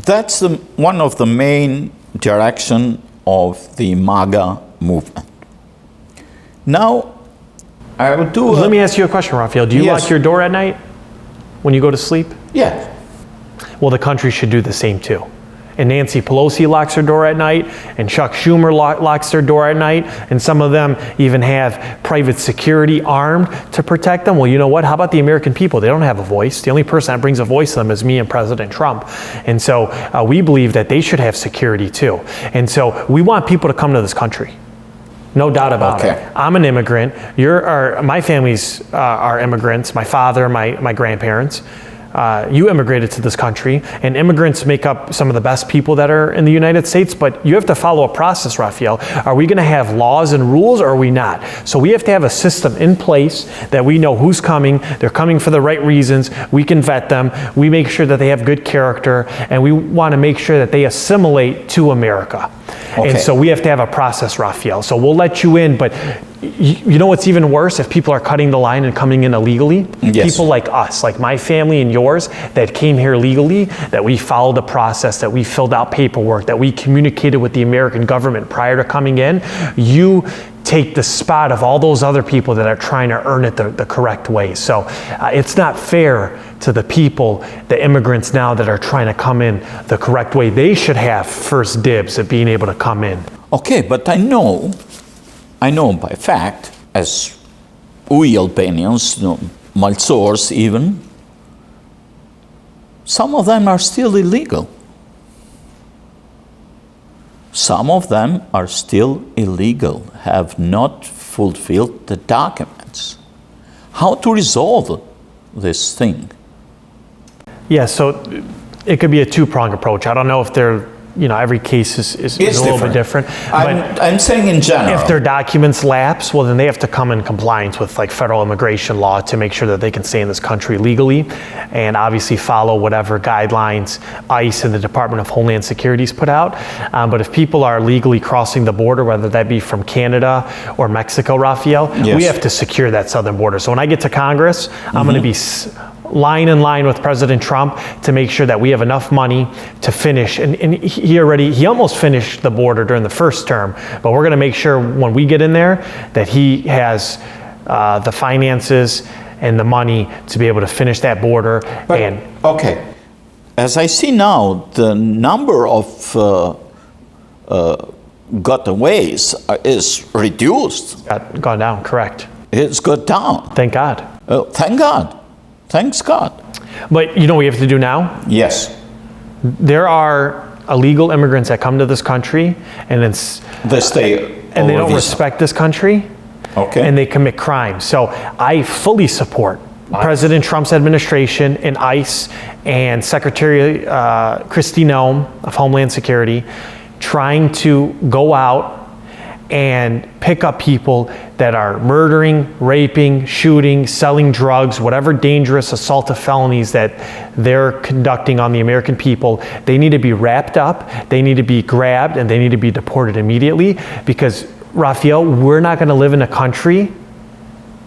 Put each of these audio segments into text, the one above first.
That's one of the main direction of the MAGA movement. Now, I would do. Let me ask you a question, Raphael. Do you lock your door at night when you go to sleep? Yes. Well, the country should do the same too. And Nancy Pelosi locks her door at night, and Chuck Schumer locks their door at night, and some of them even have private security armed to protect them. Well, you know what? How about the American people? They don't have a voice. The only person that brings a voice to them is me and President Trump. And so we believe that they should have security too. And so we want people to come to this country. No doubt about it. I'm an immigrant. My families are immigrants. My father, my grandparents. You immigrated to this country, and immigrants make up some of the best people that are in the United States, but you have to follow a process, Raphael. Are we going to have laws and rules, or are we not? So we have to have a system in place that we know who's coming, they're coming for the right reasons, we can vet them, we make sure that they have good character, and we want to make sure that they assimilate to America. And so we have to have a process, Raphael. So we'll let you in, but you know what's even worse? If people are cutting the line and coming in illegally? Yes. People like us, like my family and yours, that came here legally, that we followed the process, that we filled out paperwork, that we communicated with the American government prior to coming in, you take the spot of all those other people that are trying to earn it the correct way. So it's not fair to the people, the immigrants now that are trying to come in the correct way. They should have first dibs at being able to come in. Okay, but I know by fact, as we Albanians, Malsors even, some of them are still illegal. Some of them are still illegal, have not fulfilled the documents. How to resolve this thing? Yeah, so it could be a two-pronged approach. I don't know if they're, every case is a little bit different. I'm saying in general. If their documents lapse, well, then they have to come in compliance with federal immigration law to make sure that they can stay in this country legally, and obviously follow whatever guidelines ICE and the Department of Homeland Security's put out. But if people are legally crossing the border, whether that be from Canada or Mexico, Raphael, we have to secure that southern border. So when I get to Congress, I'm going to be line in line with President Trump to make sure that we have enough money to finish. And he almost finished the border during the first term, but we're going to make sure when we get in there that he has the finances and the money to be able to finish that border. Okay, as I see now, the number of gotaways is reduced. Gone down, correct. It's gone down. Thank God. Thank God. Thanks God. But you know what we have to do now? Yes. There are illegal immigrants that come to this country and they stay and they don't respect this country. Okay. And they commit crimes. So I fully support President Trump's administration and ICE and Secretary Kristi Noem of Homeland Security trying to go out and pick up people that are murdering, raping, shooting, selling drugs, whatever dangerous assaultive felonies that they're conducting on the American people. They need to be wrapped up, they need to be grabbed, and they need to be deported immediately, because, Raphael, we're not going to live in a country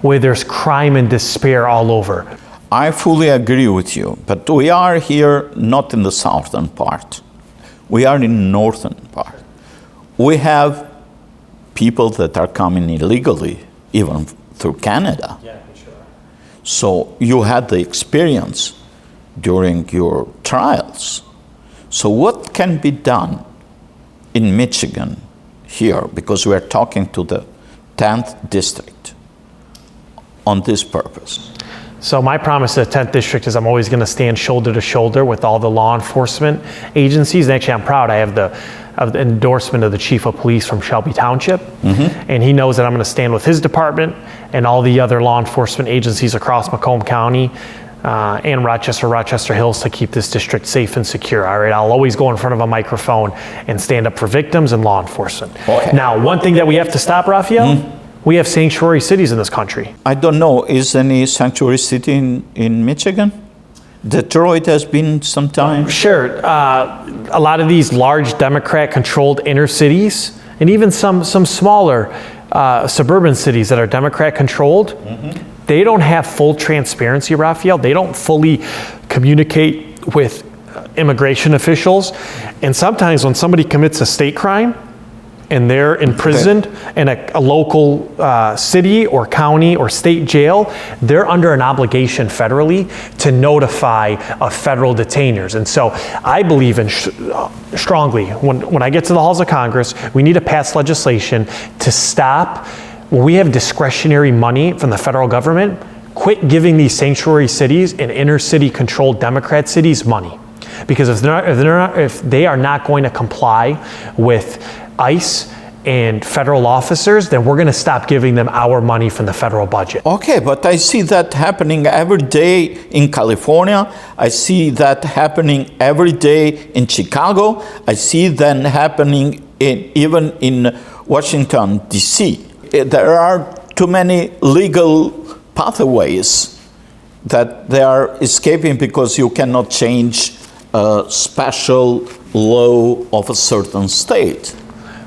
where there's crime and despair all over. I fully agree with you, but we are here not in the southern part. We are in the northern part. We have people that are coming illegally, even through Canada. Yeah, sure. So you had the experience during your trials. So what can be done in Michigan here, because we are talking to the 10th district on this purpose? So my promise to the 10th district is I'm always going to stand shoulder to shoulder with all the law enforcement agencies. And actually, I'm proud I have the endorsement of the chief of police from Shelby Township. And he knows that I'm going to stand with his department and all the other law enforcement agencies across Macomb County and Rochester Hills to keep this district safe and secure. All right, I'll always go in front of a microphone and stand up for victims and law enforcement. Okay. Now, one thing that we have to stop, Raphael, we have sanctuary cities in this country. I don't know, is any sanctuary city in Michigan? Detroit has been sometime. Sure, a lot of these large Democrat-controlled inner cities, and even some smaller suburban cities that are Democrat-controlled, they don't have full transparency, Raphael. They don't fully communicate with immigration officials. And sometimes when somebody commits a state crime and they're imprisoned in a local city or county or state jail, they're under an obligation federally to notify federal detainers. And so I believe in strongly, when I get to the halls of Congress, we need to pass legislation to stop, when we have discretionary money from the federal government, quit giving these sanctuary cities and inner city controlled Democrat cities money. Because if they are not going to comply with ICE and federal officers, then we're going to stop giving them our money from the federal budget. Okay, but I see that happening every day in California. I see that happening every day in Chicago. I see that happening even in Washington, D.C. There are too many legal pathways that they are escaping because you cannot change a special law of a certain state.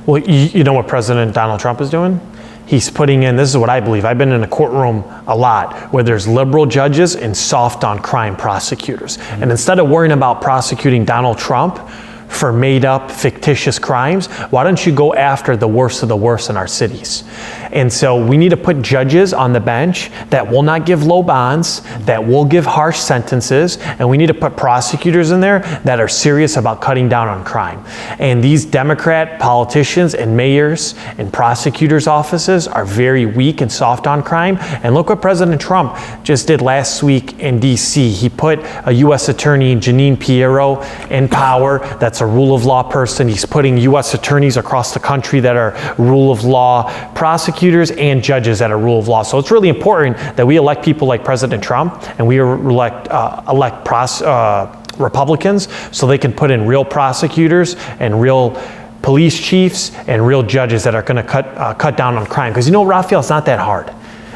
Well, you know what President Donald Trump is doing? He's putting in, this is what I believe, I've been in a courtroom a lot where there's liberal judges and soft on crime prosecutors. And instead of worrying about prosecuting Donald Trump for made up fictitious crimes, why don't you go after the worst of the worst in our cities? And so we need to put judges on the bench that will not give low bonds, that will give harsh sentences, and we need to put prosecutors in there that are serious about cutting down on crime. And these Democrat politicians and mayors and prosecutors' offices are very weak and soft on crime. And look what President Trump just did last week in DC. He put a U.S. Attorney, Jeanine Pirro, in power. That's a rule of law person. He's putting U.S. attorneys across the country that are rule of law prosecutors and judges that are rule of law. So it's really important that we elect people like President Trump and we elect Republicans so they can put in real prosecutors and real police chiefs and real judges that are going to cut down on crime. Because you know, Raphael, it's not that hard.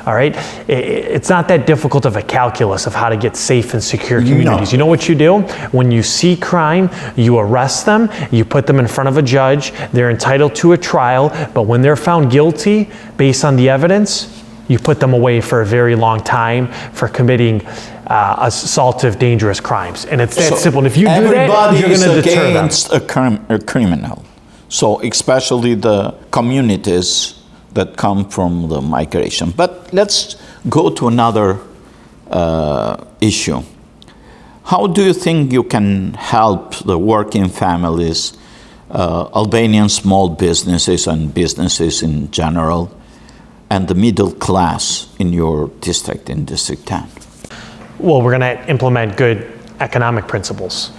All right, it's not that difficult of a calculus of how to get safe and secure communities. No. You know what you do? When you see crime, you arrest them, you put them in front of a judge, they're entitled to a trial, but when they're found guilty based on the evidence, you put them away for a very long time for committing assaultive, dangerous crimes. And it's that simple. And if you do that, you're going to deter them. Everybody is a criminal. So especially the communities that come from the migration. But let's go to another issue. How do you think you can help the working families, Albanian small businesses and businesses in general, and the middle class in your district, in District 10? Well, we're going to implement good economic principles.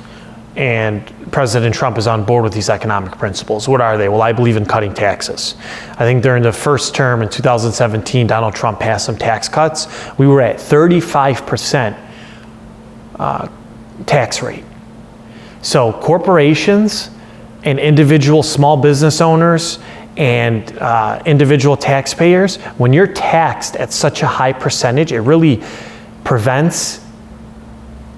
And President Trump is on board with these economic principles. What are they? Well, I believe in cutting taxes. I think during the first term in 2017, Donald Trump passed some tax cuts. We were at 35% tax rate. So corporations and individual small business owners and individual taxpayers, when you're taxed at such a high percentage, it really prevents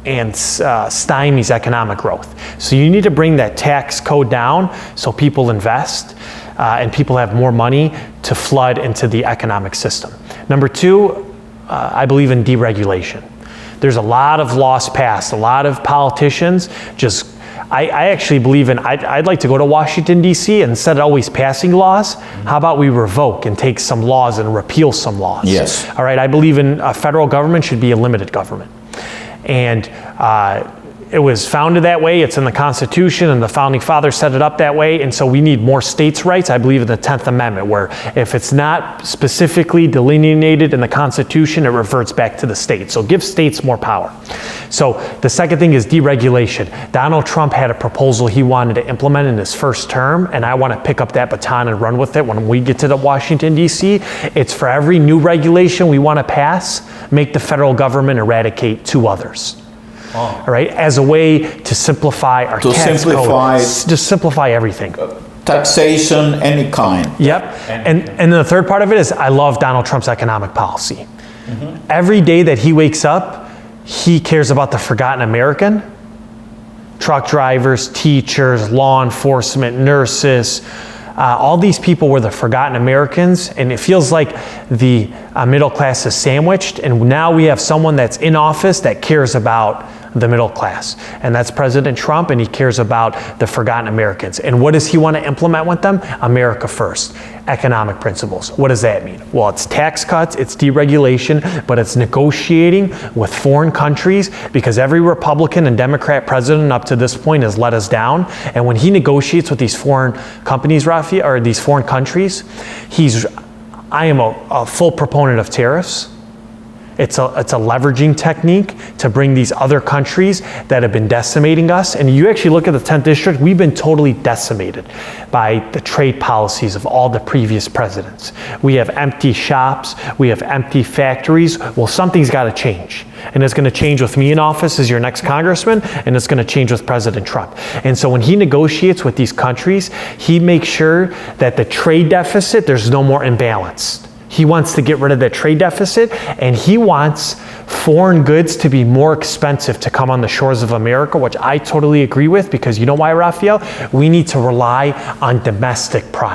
and stymies economic growth. So you need to bring that tax code down so people invest and people have more money to flood into the economic system. Number two, I believe in deregulation. There's a lot of laws passed, a lot of politicians just, I actually believe in, I'd like to go to Washington, D.C. and instead of always passing laws, how about we revoke and take some laws and repeal some laws? Yes. All right, I believe in a federal government should be a limited government. And it was founded that way. It's in the Constitution, and the Founding Fathers set it up that way. And so we need more states' rights. I believe in the 10th Amendment, where if it's not specifically delineated in the Constitution, it reverts back to the states. So give states more power. So the second thing is deregulation. Donald Trump had a proposal he wanted to implement in his first term, and I want to pick up that baton and run with it when we get to the Washington, D.C. It's for every new regulation we want to pass, make the federal government eradicate 2 others. Oh. All right, as a way to simplify our tax code. Just simplify everything. Taxation, any kind. Yep. And the third part of it is I love Donald Trump's economic policy. Mm-hmm. Every day that he wakes up, he cares about the forgotten American. Truck drivers, teachers, law enforcement, nurses, all these people were the forgotten Americans, and it feels like the middle class is sandwiched, and now we have someone that's in office that cares about the middle class. And that's President Trump, and he cares about the forgotten Americans. And what does he want to implement with them? America first. Economic principles. What does that mean? Well, it's tax cuts, it's deregulation, but it's negotiating with foreign countries, because every Republican and Democrat president up to this point has let us down. And when he negotiates with these foreign companies, Rafi, or these foreign countries, I am a full proponent of tariffs. It's a leveraging technique to bring these other countries that have been decimating us. And you actually look at the 10th district, we've been totally decimated by the trade policies of all the previous presidents. We have empty shops, we have empty factories. Well, something's got to change. And it's going to change with me in office as your next congressman, and it's going to change with President Trump. And so when he negotiates with these countries, he makes sure that the trade deficit, there's no more imbalance. He wants to get rid of that trade deficit, and he wants foreign goods to be more expensive to come on the shores of America, which I totally agree with, because you know why, Raphael? We need to rely on domestic products.